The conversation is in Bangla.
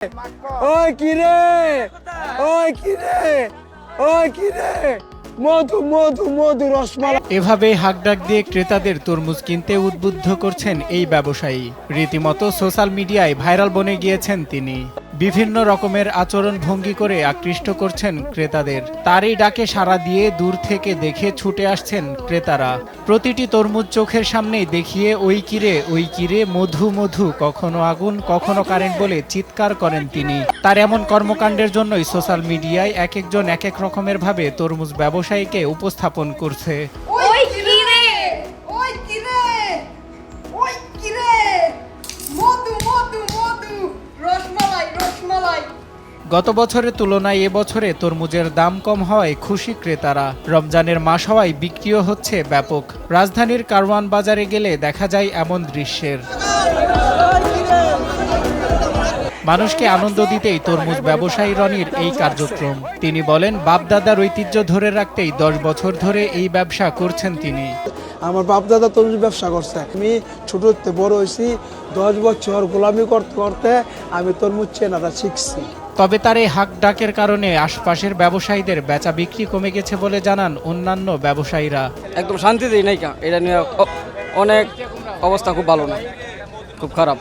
ওই কিরে, ওই কিরে, ওই কিরে, মধু মধু মধু রসমালাই। এভাবে হাঁকডাক দিয়ে ক্রেতাদের তরমুজ কিনতে উদ্বুদ্ধ করছেন এই ব্যবসায়ী। রীতিমতো সোশ্যাল মিডিয়ায় ভাইরাল বনে গিয়েছেন তিনি। বিভিন্ন রকমের আচরণ ভঙ্গি করে আকৃষ্ট করছেন ক্রেতাদের। তারই ডাকে সাড়া দিয়ে দূর থেকে দেখে ছুটে আসছেন ক্রেতারা। প্রতিটি তরমুজ চোখের সামনেই দেখিয়ে ওই কিরে মধু মধু, কখনো আগুন কখনো কারেন্ট বলে চিৎকার করেন তিনি। তার এমন কর্মকাণ্ডের জন্যই সোশ্যাল মিডিয়ায় এক একজন এক এক রকমের ভাবে তরমুজ ব্যবসায়ীকে উপস্থাপন করছে। ওই কিরে, ওই কিরে, ওই কিরে, মধু মধু মধু, রসমালাই রসমালাই। গত বছরের তুলনায় এবছরে তরমুজের দাম কম হওয়ায় খুশি ক্রেতারা। রমজানের মাস হওয়ায় বিক্রিও হচ্ছে ব্যাপক। রাজধানীর কারওয়ান বাজারে গেলে দেখা যায় এমন দৃশ্যের। মানুষকে আনন্দ দিতেই তরমুজ ব্যবসায়ী রনির এই কার্যক্রম। তিনি বলেন, বাপদাদার ঐতিহ্য ধরে রাখতেই 10 বছর ধরে এই ব্যবসা করছেন তিনি। আমার বাপ দাদা তরমুজ ব্যবসা করছে। আমি ছোট থেকে বড় হয়েছি, 10 বছর গোলামি করতে করতে আমি তরমুজ চেনাটা শিখছি। তবে তার এই হাঁক ডাকের কারণে আশপাশের ব্যবসায়ীদের বেচা বিক্রি কমে গেছে বলে জানান অন্যান্য ব্যবসায়ীরা। একদম শান্তিতেই নাই কা, এটা নিয়ে অনেক অবস্থা খুব ভালো না, খুব খারাপ।